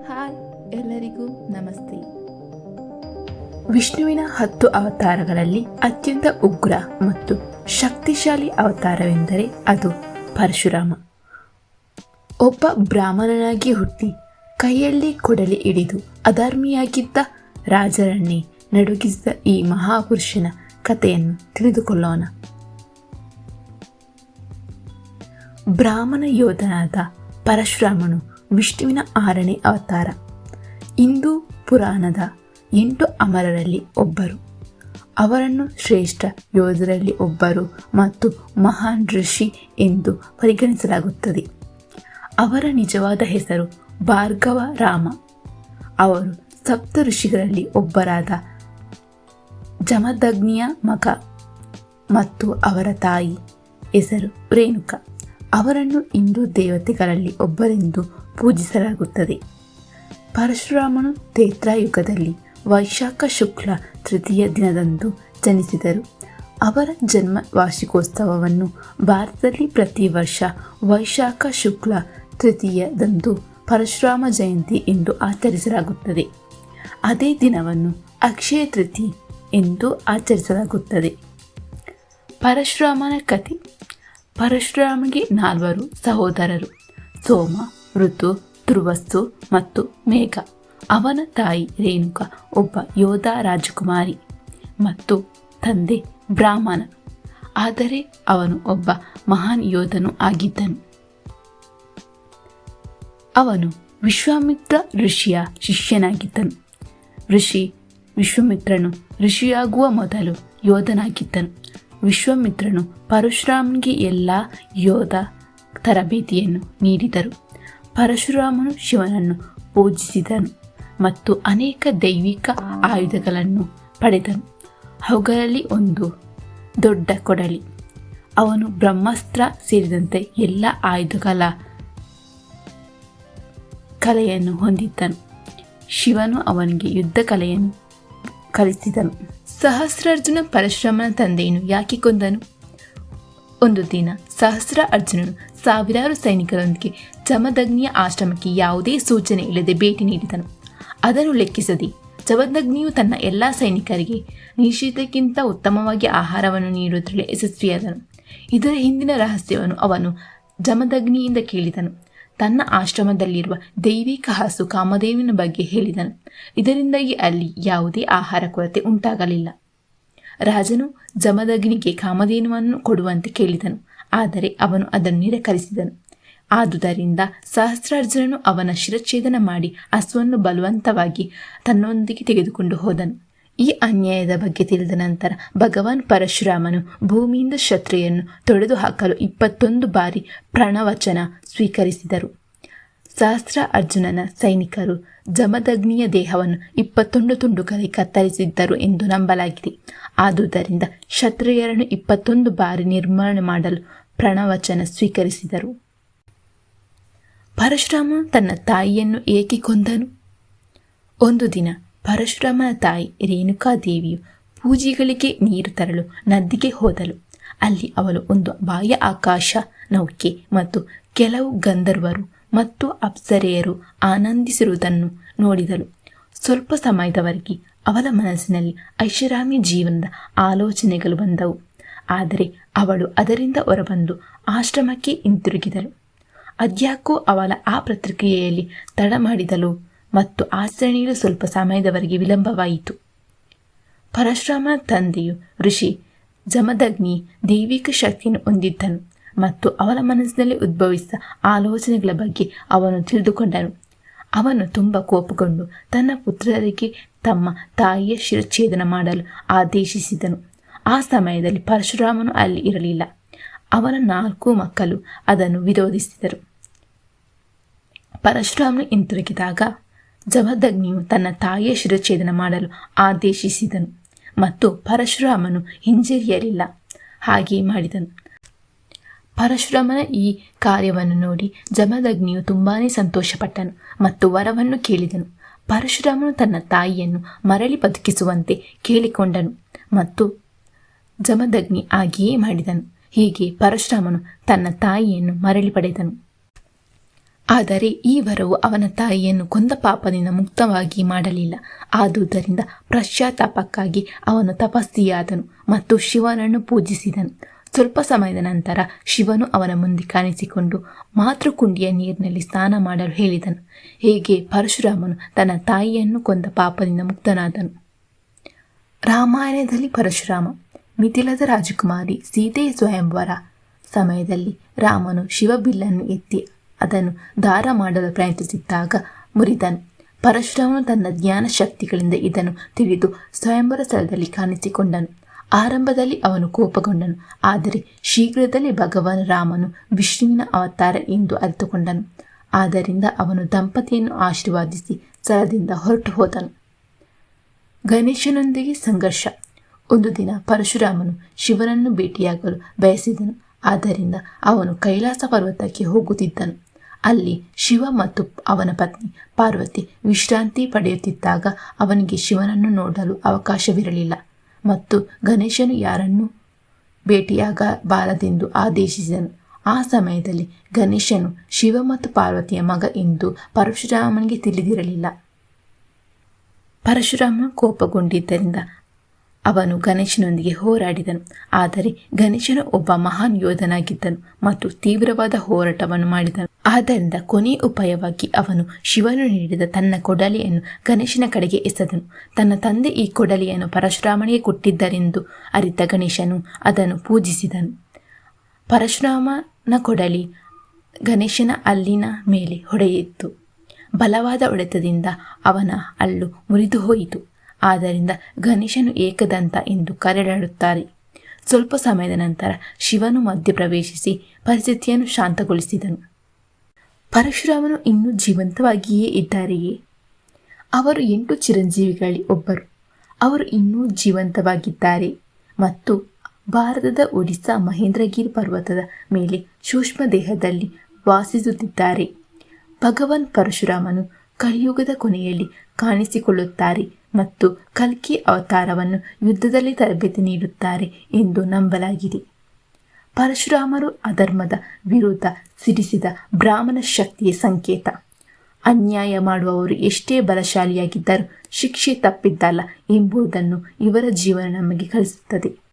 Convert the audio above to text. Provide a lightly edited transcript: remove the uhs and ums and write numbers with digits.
Hi, ಎಲ್ಲರಿಗೂ ನಮಸ್ತೆ. ವಿಷ್ಣುವಿನ 10 ಅವತಾರಗಳಲ್ಲಿ ಅತ್ಯಂತ ಉಗ್ರ ಮತ್ತು ಶಕ್ತಿಶಾಲಿ ಅವತಾರವೆಂದರೆ ಅದು ಪರಶುರಾಮ. ಒಬ್ಬ ಬ್ರಾಹ್ಮಣನಾಗಿ ಹುಟ್ಟಿ ಕೈಯಲ್ಲಿ ಕೊಡಲಿ ಹಿಡಿದು ಅಧರ್ಮಿಯಾಗಿದ್ದ ರಾಜರನ್ನೇ ನಡುಗಿಸಿದ ಈ ಮಹಾಪುರುಷನ ಕಥೆಯನ್ನು ತಿಳಿದುಕೊಳ್ಳೋಣ. ಬ್ರಾಹ್ಮಣ ಯೋಧನಾದ ಪರಶುರಾಮನು ವಿಷ್ಣುವಿನ 6ನೇ ಅವತಾರ. ಹಿಂದೂ ಪುರಾಣದ 8 ಅಮರರಲ್ಲಿ ಒಬ್ಬರು. ಅವರನ್ನು ಶ್ರೇಷ್ಠ ಯೋಧರಲ್ಲಿ ಒಬ್ಬರು ಮತ್ತು ಮಹಾನ್ ಋಷಿ ಎಂದು ಪರಿಗಣಿಸಲಾಗುತ್ತದೆ. ಅವರ ನಿಜವಾದ ಹೆಸರು ಭಾರ್ಗವ ರಾಮ. ಅವರು ಸಪ್ತ ಋಷಿಗಳಲ್ಲಿ ಒಬ್ಬರಾದ ಜಮದಗ್ನಿಯ ಮಗ ಮತ್ತು ಅವರ ತಾಯಿ ಹೆಸರು ರೇಣುಕಾ. ಅವರನ್ನು ಹಿಂದೂ ದೇವತೆಗಳಲ್ಲಿ ಒಬ್ಬರೆಂದು ಪೂಜಿಸಲಾಗುತ್ತದೆ. ಪರಶುರಾಮನು ತ್ರೇತಾಯುಗದಲ್ಲಿ ವೈಶಾಖ ಶುಕ್ಲ ತೃತೀಯ ದಿನದಂದು ಜನಿಸಿದರು. ಅವರ ಜನ್ಮ ವಾರ್ಷಿಕೋತ್ಸವವನ್ನು ಭಾರತದಲ್ಲಿ ಪ್ರತಿ ವರ್ಷ ವೈಶಾಖ ಶುಕ್ಲ ತೃತೀಯದಂದು ಪರಶುರಾಮ ಜಯಂತಿ ಎಂದು ಆಚರಿಸಲಾಗುತ್ತದೆ. ಅದೇ ದಿನವನ್ನು ಅಕ್ಷಯ ತೃತೀಯ ಎಂದು ಆಚರಿಸಲಾಗುತ್ತದೆ. ಪರಶುರಾಮನ ಕಥೆ. ಪರಶುರಾಮನಿಗೆ 4 ಸಹೋದರರು: ಸೋಮ, ಋತು, ಧ್ರುವಸ್ಸು ಮತ್ತು ಮೇಘ. ಅವನ ತಾಯಿ ರೇಣುಕಾ ಒಬ್ಬ ಯೋಧ ರಾಜಕುಮಾರಿ ಮತ್ತು ತಂದೆ ಬ್ರಾಹ್ಮಣ. ಆದರೆ ಅವನು ಒಬ್ಬ ಮಹಾನ್ ಯೋಧನೂ ಆಗಿದ್ದನು. ಅವನು ವಿಶ್ವಾಮಿತ್ರ ಋಷಿಯ ಶಿಷ್ಯನಾಗಿದ್ದನು. ಋಷಿ ವಿಶ್ವಾಮಿತ್ರನು ಋಷಿಯಾಗುವ ಮೊದಲು ಯೋಧನಾಗಿದ್ದನು. ವಿಶ್ವಾಮಿತ್ರನು ಪರಶುರಾಮನಿಗೆ ಎಲ್ಲ ಯೋಧ ತರಬೇತಿಯನ್ನು ನೀಡಿದರು. ಪರಶುರಾಮನು ಶಿವನನ್ನು ಪೂಜಿಸಿದನು ಮತ್ತು ಅನೇಕ ದೈವಿಕ ಆಯುಧಗಳನ್ನು ಪಡೆದನು. ಅವುಗಳಲ್ಲಿ ಒಂದು ದೊಡ್ಡ ಕೊಡಲಿ. ಅವನು ಬ್ರಹ್ಮಾಸ್ತ್ರ ಸೇರಿದಂತೆ ಎಲ್ಲ ಆಯುಧಗಳ ಕಲೆಯನ್ನು ಹೊಂದಿದ್ದನು. ಶಿವನು ಅವನಿಗೆ ಯುದ್ಧ ಕಲೆಯನ್ನು ಕಲಿಸಿದನು. ಸಹಸ್ರಾರ್ಜುನ ಪರಶುರಾಮನ ತಂದೆಯನ್ನು ಯಾಕೆ ಕೊಂದನು? ಒಂದು ದಿನ ಸಹಸ್ರ ಅರ್ಜುನನು ಸಾವಿರಾರು ಸೈನಿಕರೊಂದಿಗೆ ಜಮದಗ್ನಿಯ ಆಶ್ರಮಕ್ಕೆ ಯಾವುದೇ ಸೂಚನೆ ಇಲ್ಲದೆ ಭೇಟಿ ನೀಡಿದನು. ಅದನ್ನು ಲೆಕ್ಕಿಸದೆ ಜಮದಗ್ನಿಯು ತನ್ನ ಎಲ್ಲ ಸೈನಿಕರಿಗೆ ನಿಶ್ಚಿತಕ್ಕಿಂತ ಉತ್ತಮವಾಗಿ ಆಹಾರವನ್ನು ನೀಡುವುದರಲ್ಲಿ ಯಶಸ್ವಿಯಾದನು. ಇದರ ಹಿಂದಿನ ರಹಸ್ಯವನ್ನು ಅವನು ಜಮದಗ್ನಿಯಿಂದ ಕೇಳಿದನು. ತನ್ನ ಆಶ್ರಮದಲ್ಲಿರುವ ದೈವಿಕ ಹಸು ಕಾಮಧೇನುವಿನ ಬಗ್ಗೆ ಹೇಳಿದನು. ಇದರಿಂದಾಗಿ ಅಲ್ಲಿ ಯಾವುದೇ ಆಹಾರ ಕೊರತೆ ಉಂಟಾಗಲಿಲ್ಲ. ರಾಜನು ಜಮದಗ್ನಿಗೆ ಕಾಮಧೇನುವನ್ನು ಕೊಡುವಂತೆ ಕೇಳಿದನು, ಆದರೆ ಅವನು ಅದನ್ನು ನಿರಾಕರಿಸಿದನು. ಆದುದರಿಂದ ಸಹಸ್ರಾರ್ಜುನನು ಅವನ ಶಿರಚ್ಛೇದನ ಮಾಡಿ ಹಸುವನ್ನು ಬಲವಂತವಾಗಿ ತನ್ನೊಂದಿಗೆ ತೆಗೆದುಕೊಂಡು ಹೋದನು. ಈ ಅನ್ಯಾಯದ ಬಗ್ಗೆ ತಿಳಿದ ನಂತರ ಭಗವಾನ್ ಪರಶುರಾಮನು ಭೂಮಿಯಿಂದ ಕ್ಷತ್ರಿಯನ್ನು ತೊಡೆದು ಹಾಕಲು 21 ಬಾರಿ ಪ್ರಣವಚನ ಸ್ವೀಕರಿಸಿದರು. ಸಹಸ್ರ ಅರ್ಜುನನ ಸೈನಿಕರು ಜಮದಗ್ನಿಯ ದೇಹವನ್ನು 21 ತುಂಡುಗಳಿಗೆ ಕತ್ತರಿಸಿದ್ದರು ಎಂದು ನಂಬಲಾಗಿದೆ. ಆದುದರಿಂದ ಕ್ಷತ್ರಿಯರನ್ನು 21 ಬಾರಿ ನಿರ್ಮೂಲನೆ ಮಾಡಲು ಪ್ರಣವಚನ ಸ್ವೀಕರಿಸಿದರು. ಪರಶುರಾಮನು ತನ್ನ ತಾಯಿಯನ್ನು ಏಕೆ ಕೊಂದನು? ಒಂದು ದಿನ ಪರಶುರಾಮನ ತಾಯಿ ರೇಣುಕಾದೇವಿಯು ಪೂಜೆಗಳಿಗೆ ನೀರು ತರಲು ನದಿಗೆ ಹೋದಳು. ಅಲ್ಲಿ ಅವಳು ಒಂದು ಬಾಹ್ಯ ಆಕಾಶ ನೌಕೆ ಮತ್ತು ಕೆಲವು ಗಂಧರ್ವರು ಮತ್ತು ಅಪ್ಸರೆಯರು ಆನಂದಿಸಿರುವುದನ್ನು ನೋಡಿದಳು. ಸ್ವಲ್ಪ ಸಮಯದವರೆಗೆ ಅವಳ ಮನಸ್ಸಿನಲ್ಲಿ ಐಷಾರಾಮಿ ಜೀವನದ ಆಲೋಚನೆಗಳು ಬಂದವು. ಆದರೆ ಅವಳು ಅದರಿಂದ ಹೊರಬಂದು ಆಶ್ರಮಕ್ಕೆ ಹಿಂತಿರುಗಿದಳು. ಅದ್ಯಾಕೋ ಅವಳ ಆ ಪ್ರತಿಕ್ರಿಯೆಯಲ್ಲಿ ತಡ ಮಾಡಿದಳು ಮತ್ತು ಆಚರಣೆಯಲು ಸ್ವಲ್ಪ ಸಮಯದವರೆಗೆ ವಿಳಂಬವಾಯಿತು. ಪರಶುರಾಮನ ತಂದೆಯು ಋಷಿ ಜಮದಗ್ನಿ ದೈವಿಕ ಶಕ್ತಿಯನ್ನು ಹೊಂದಿದ್ದನು ಮತ್ತು ಅವಳ ಮನಸ್ಸಿನಲ್ಲಿ ಉದ್ಭವಿಸಿದ ಆಲೋಚನೆಗಳ ಬಗ್ಗೆ ಅವನು ತಿಳಿದುಕೊಂಡನು. ಅವನು ತುಂಬ ಕೋಪಗೊಂಡು ತನ್ನ ಪುತ್ರರಿಗೆ ತಮ್ಮ ತಾಯಿಯ ಶಿರಚ್ಛೇದನ ಮಾಡಲು ಆದೇಶಿಸಿದನು. ಆ ಸಮಯದಲ್ಲಿ ಪರಶುರಾಮನು ಅಲ್ಲಿ ಇರಲಿಲ್ಲ. ಅವನ 4 ಮಕ್ಕಳು ಅದನ್ನು ವಿರೋಧಿಸಿದರು. ಪರಶುರಾಮನು ಹಿಂತಿರುಗಿದಾಗ ಜಮದಗ್ನಿಯು ತನ್ನ ತಾಯಿಯ ಶಿರಚ್ಛೇದನ ಮಾಡಲು ಆದೇಶಿಸಿದನು ಮತ್ತು ಪರಶುರಾಮನು ಹಿಂಜರಿಯಲಿಲ್ಲ. ಹಾಗೆಯೇ ಮಾಡಿದನು. ಪರಶುರಾಮನ ಈ ಕಾರ್ಯವನ್ನು ನೋಡಿ ಜಮದಗ್ನಿಯು ತುಂಬಾ ಸಂತೋಷಪಟ್ಟನು ಮತ್ತು ವರವನ್ನು ಕೇಳಿದನು. ಪರಶುರಾಮನು ತನ್ನ ತಾಯಿಯನ್ನು ಮರಳಿ ಬದುಕಿಸುವಂತೆ ಕೇಳಿಕೊಂಡನು ಮತ್ತು ಜಮದಗ್ನಿ ಹಾಗೆಯೇ ಮಾಡಿದನು. ಹೀಗೆ ಪರಶುರಾಮನು ತನ್ನ ತಾಯಿಯನ್ನು ಮರಳಿ ಪಡೆದನು. ಆದರೆ ಈ ವರವು ಅವನ ತಾಯಿಯನ್ನು ಕೊಂದ ಪಾಪದಿಂದ ಮುಕ್ತವಾಗಿ ಮಾಡಲಿಲ್ಲ. ಆದುದರಿಂದ ಪಶ್ಚಾತ್ತಾಪಕ್ಕಾಗಿ ಅವನು ತಪಸ್ವಿಯಾದನು ಮತ್ತು ಶಿವನನ್ನು ಪೂಜಿಸಿದನು. ಸ್ವಲ್ಪ ಸಮಯದ ನಂತರ ಶಿವನು ಅವನ ಮುಂದೆ ಕಾಣಿಸಿಕೊಂಡು ಮಾತೃಕುಂಡಿಯ ನೀರಿನಲ್ಲಿ ಸ್ನಾನ ಮಾಡಲು ಹೇಳಿದನು. ಹೇಗೆ ಪರಶುರಾಮನು ತನ್ನ ತಾಯಿಯನ್ನು ಕೊಂದ ಪಾಪದಿಂದ ಮುಕ್ತನಾದನು. ರಾಮಾಯಣದಲ್ಲಿ ಪರಶುರಾಮ. ಮಿಥಿಲದ ರಾಜಕುಮಾರಿ ಸೀತೆಯ ಸ್ವಯಂವರ ಸಮಯದಲ್ಲಿ ರಾಮನು ಶಿವಬಿಲ್ಲನ್ನು ಎತ್ತಿ ಅದನ್ನು ದಾರ ಮಾಡಲು ಪ್ರಯತ್ನಿಸಿದ್ದಾಗ ಮುರಿದನು. ಪರಶುರಾಮನು ತನ್ನ ಜ್ಞಾನ ಶಕ್ತಿಗಳಿಂದ ಇದನ್ನು ತಿಳಿದು ಸ್ವಯಂವರ ಸ್ಥಳದಲ್ಲಿ ಕಾಣಿಸಿಕೊಂಡನು. ಆರಂಭದಲ್ಲಿ ಅವನು ಕೋಪಗೊಂಡನು, ಆದರೆ ಶೀಘ್ರದಲ್ಲೇ ಭಗವಾನ್ ರಾಮನು ವಿಷ್ಣುವಿನ ಅವತಾರ ಎಂದು ಅರಿತುಕೊಂಡನು. ಆದ್ದರಿಂದ ಅವನು ದಂಪತಿಯನ್ನು ಆಶೀರ್ವಾದಿಸಿ ಸ್ಥಳದಿಂದ ಹೊರಟು ಹೋದನು. ಗಣೇಶನೊಂದಿಗೆ ಸಂಘರ್ಷ. ಒಂದು ದಿನ ಪರಶುರಾಮನು ಶಿವನನ್ನು ಭೇಟಿಯಾಗಲು ಬಯಸಿದನು. ಆದ್ದರಿಂದ ಅವನು ಕೈಲಾಸ ಪರ್ವತಕ್ಕೆ ಹೋಗುತ್ತಿದ್ದನು. ಅಲ್ಲಿ ಶಿವ ಮತ್ತು ಅವನ ಪತ್ನಿ ಪಾರ್ವತಿ ವಿಶ್ರಾಂತಿ ಪಡೆಯುತ್ತಿದ್ದಾಗ ಅವನಿಗೆ ಶಿವನನ್ನು ನೋಡಲು ಅವಕಾಶವಿರಲಿಲ್ಲ ಮತ್ತು ಗಣೇಶನು ಯಾರನ್ನೂ ಭೇಟಿಯಾಗಬಾರದೆಂದು ಆದೇಶಿಸಿದನು. ಆ ಸಮಯದಲ್ಲಿ ಗಣೇಶನು ಶಿವ ಮತ್ತು ಪಾರ್ವತಿಯ ಮಗ ಎಂದು ಪರಶುರಾಮನಿಗೆ ತಿಳಿದಿರಲಿಲ್ಲ. ಪರಶುರಾಮ ಕೋಪಗೊಂಡಿದ್ದರಿಂದ ಅವನು ಗಣೇಶನೊಂದಿಗೆ ಹೋರಾಡಿದನು. ಆದರೆ ಗಣೇಶನು ಒಬ್ಬ ಮಹಾನ್ ಯೋಧನಾಗಿದ್ದನು ಮತ್ತು ತೀವ್ರವಾದ ಹೋರಾಟವನ್ನು ಮಾಡಿದನು. ಆದ್ದರಿಂದ ಕೊನೆಯ ಉಪಾಯವಾಗಿ ಅವನು ಶಿವನು ನೀಡಿದ ತನ್ನ ಕೊಡಲಿಯನ್ನು ಗಣೇಶನ ಕಡೆಗೆ ಎಸೆದನು. ತನ್ನ ತಂದೆ ಈ ಕೊಡಲಿಯನ್ನು ಪರಶುರಾಮನಿಗೆ ಕೊಟ್ಟಿದ್ದರೆಂದು ಅರಿತ ಗಣೇಶನು ಅದನ್ನು ಪೂಜಿಸಿದನು. ಪರಶುರಾಮನ ಕೊಡಲಿ ಗಣೇಶನ ಹಲ್ಲಿನ ಮೇಲೆ ಹೊಡೆಯಿತು. ಬಲವಾದ ಹೊಡೆತದಿಂದ ಅವನ ಹಲ್ಲು ಮುರಿದು ಹೋಯಿತು. ಆದ್ದರಿಂದ ಗಣೇಶನು ಏಕದಂತ ಎಂದು ಕರೆಯಲಾಡುತ್ತಾರೆ. ಸ್ವಲ್ಪ ಸಮಯದ ನಂತರ ಶಿವನು ಮಧ್ಯಪ್ರವೇಶಿಸಿ ಪರಿಸ್ಥಿತಿಯನ್ನು ಶಾಂತಗೊಳಿಸಿದನು. ಪರಶುರಾಮನು ಇನ್ನೂ ಜೀವಂತವಾಗಿಯೇ ಇದ್ದಾರೆಯೇ? ಅವರು 8 ಚಿರಂಜೀವಿಗಳಲ್ಲಿ ಒಬ್ಬರು. ಅವರು ಇನ್ನೂ ಜೀವಂತವಾಗಿದ್ದಾರೆ ಮತ್ತು ಭಾರತದ ಒಡಿಸ್ಸಾ ಮಹೇಂದ್ರಗಿರಿ ಪರ್ವತದ ಮೇಲೆ ಸೂಕ್ಷ್ಮ ದೇಹದಲ್ಲಿ ವಾಸಿಸುತ್ತಿದ್ದಾರೆ. ಭಗವಾನ್ ಪರಶುರಾಮನು ಕಲಿಯುಗದ ಕೊನೆಯಲ್ಲಿ ಕಾಣಿಸಿಕೊಳ್ಳುತ್ತಾರೆ ಮತ್ತು ಕಲ್ಕಿ ಅವತಾರವನ್ನು ಯುದ್ಧದಲ್ಲಿ ತರಬೇತಿ ನೀಡುತ್ತಾರೆ ಎಂದು ನಂಬಲಾಗಿದೆ. ಪರಶುರಾಮರು ಅಧರ್ಮದ ವಿರುದ್ಧ ಸಿಡಿಸಿದ ಬ್ರಾಹ್ಮಣ ಶಕ್ತಿಯ ಸಂಕೇತ. ಅನ್ಯಾಯ ಮಾಡುವವರು ಎಷ್ಟೇ ಬಲಶಾಲಿಯಾಗಿದ್ದರೂ ಶಿಕ್ಷೆ ತಪ್ಪಿದ್ದಲ್ಲ ಎಂಬುದನ್ನು ಇವರ ಜೀವನ ನಮಗೆ ಕಲಿಸುತ್ತದೆ.